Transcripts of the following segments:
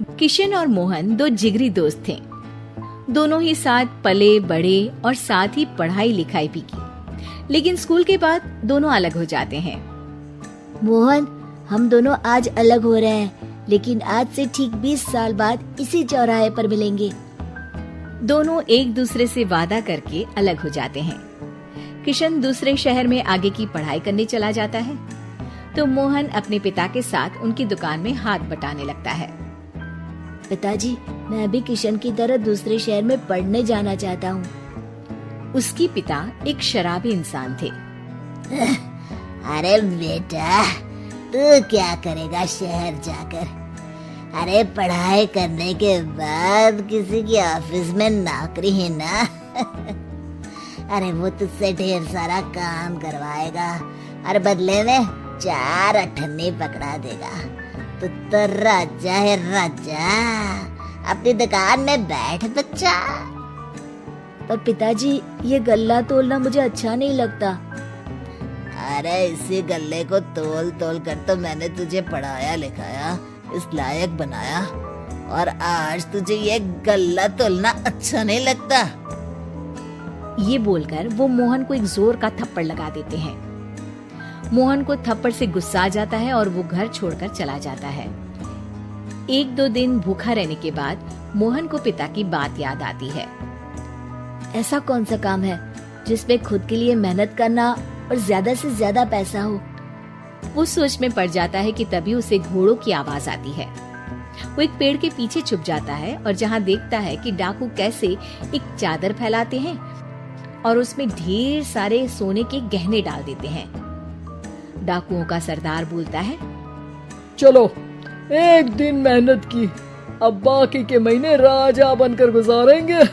किशन और मोहन दो जिगरी दोस्त थे। दोनों ही साथ पले बड़े और साथ ही पढ़ाई लिखाई भी की, लेकिन स्कूल के बाद दोनों अलग हो जाते हैं। मोहन, हम दोनों आज अलग हो रहे हैं, लेकिन आज से ठीक 20 साल बाद इसी चौराहे पर मिलेंगे। दोनों एक दूसरे से वादा करके अलग हो जाते हैं। किशन दूसरे शहर में आगे की पढ़ाई करने चला जाता है, तो मोहन अपने पिता के साथ उनकी दुकान में हाथ बटाने लगता है। पिताजी, मैं भी किशन की तरह दूसरे शहर में पढ़ने जाना चाहता हूँ। उसकी पिता एक शराबी इंसान थे। अरे बेटा, तू क्या करेगा शहर जाकर? अरे पढ़ाई करने के बाद किसी की ऑफिस में नौकरी है ना। अरे वो तुझसे ढेर सारा काम करवाएगा और बदले में 4 अठन्नी पकड़ा देगा। तो राजा है राजा, अपनी दुकान में बैठ बच्चा। पर पिताजी, ये गल्ला तोलना मुझे अच्छा नहीं लगता। अरे इसी गल्ले को तोल तोल कर तो मैंने तुझे पढ़ाया लिखाया, इस लायक बनाया, और आज तुझे ये गल्ला तोलना अच्छा नहीं लगता। ये बोलकर वो मोहन को एक जोर का थप्पड़ लगा देते हैं। मोहन को थप्पड़ से गुस्सा आ जाता है और वो घर छोड़कर चला जाता है। 1-2 दिन भूखा रहने के बाद मोहन को पिता की बात याद आती है। ऐसा कौन सा काम है जिसमें खुद के लिए मेहनत करना और ज्यादा से ज्यादा पैसा हो? वो सोच में पड़ जाता है कि तभी उसे घोड़ों की आवाज आती है। वो एक पेड़ के पीछे छुप जाता है और जहाँ देखता है कि डाकू कैसे एक चादर फैलाते हैं और उसमें ढेर सारे सोने के गहने डाल देते हैं। डाकुओं का सरदार बोलता है, चलो, एक दिन मेहनत की, अब बाकी के महीने राजा बनकर गुजारेंगे।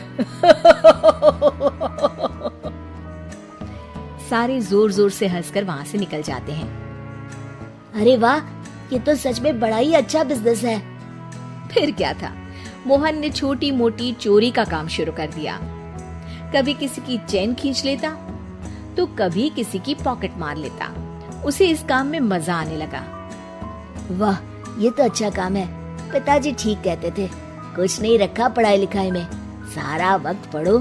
सारे जोर जोर से हंसकर वहाँ से निकल जाते हैं। अरे वाह, ये तो सच में बड़ा ही अच्छा बिजनेस है। फिर क्या था, मोहन ने छोटी मोटी चोरी का काम शुरू कर दिया। कभी किसी की चेन खींच लेता, तो कभी किसी की पॉकेट मार लेता। उसे इस काम में मजा आने लगा। वाह, ये तो अच्छा काम है। पिताजी ठीक कहते थे, कुछ नहीं रखा पढ़ाई लिखाई में, सारा वक्त पढ़ो,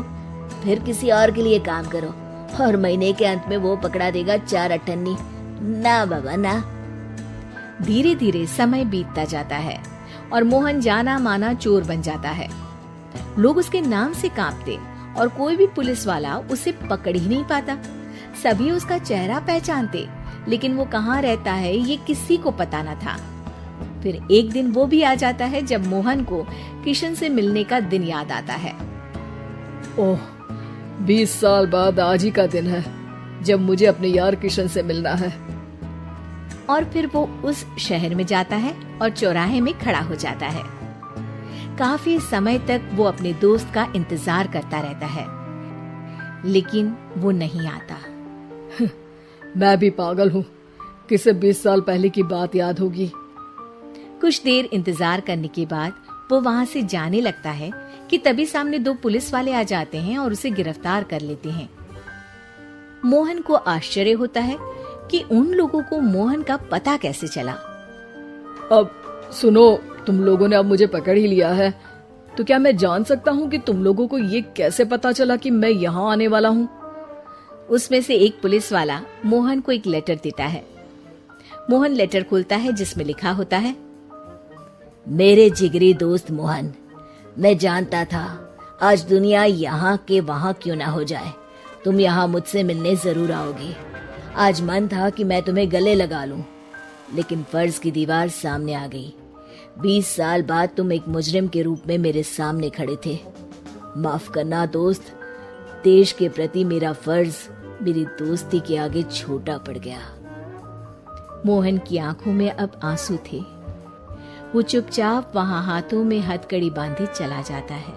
फिर किसी और के लिए काम करो, और महीने के अंत में वो पकड़ा देगा 4 अठन्नी। ना बाबा ना। धीरे धीरे समय बीतता जाता है और मोहन जाना माना चोर बन जाता है। लोग उसके नाम से कांपते और कोई भी पुलिस वाला उसे पकड़ ही नहीं पाता। सभी उसका चेहरा पहचानते, लेकिन वो कहाँ रहता है ये किसी को पता न था। फिर एक दिन वो भी आ जाता है जब मोहन को किशन से मिलने का दिन याद आता है। ओह, 20 साल बाद आज ही का दिन है जब मुझे अपने यार किशन से मिलना है। और फिर वो उस शहर में जाता है और चौराहे में खड़ा हो जाता है। काफी समय तक वो अपने दोस्त का इंतजार करता रहता है, लेकिन वो नहीं आता। मैं भी पागल हूँ, किसे 20 साल पहले की बात याद होगी। कुछ देर इंतजार करने के बाद वो वहाँ से जाने लगता है कि तभी सामने 2 पुलिस वाले आ जाते हैं और उसे गिरफ्तार कर लेते हैं। मोहन को आश्चर्य होता है कि उन लोगों को मोहन का पता कैसे चला। अब सुनो, तुम लोगों ने अब मुझे पकड़ ही लिया है, तो क्या मैं जान सकता हूँ कि तुम लोगों को ये कैसे पता चला कि मैं यहाँ आने वाला हूँ? उसमें से एक पुलिस वाला मोहन को एक लेटर देता है। मोहन लेटर खोलता है जिसमें लिखा होता है, मेरे जिगरी दोस्त मोहन, मैं जानता था आज दुनिया यहाँ के वहाँ क्यों ना हो जाए, तुम यहाँ मुझसे मिलने जरूर आओगे। आज मन था कि मैं तुम्हें गले लगा लूं, लेकिन फर्ज की दीवार सामने आ गई। 20 साल बाद तुम एक मुजरिम के रूप में मेरे सामने खड़े थे। माफ करना दोस्त, देश के प्रति मेरा फर्ज मेरी दोस्ती के आगे छोटा पड़ गया। मोहन की आंखों में अब आंसू थे। वो चुपचाप वहां हाथों में हथकड़ी बांधे चला जाता है।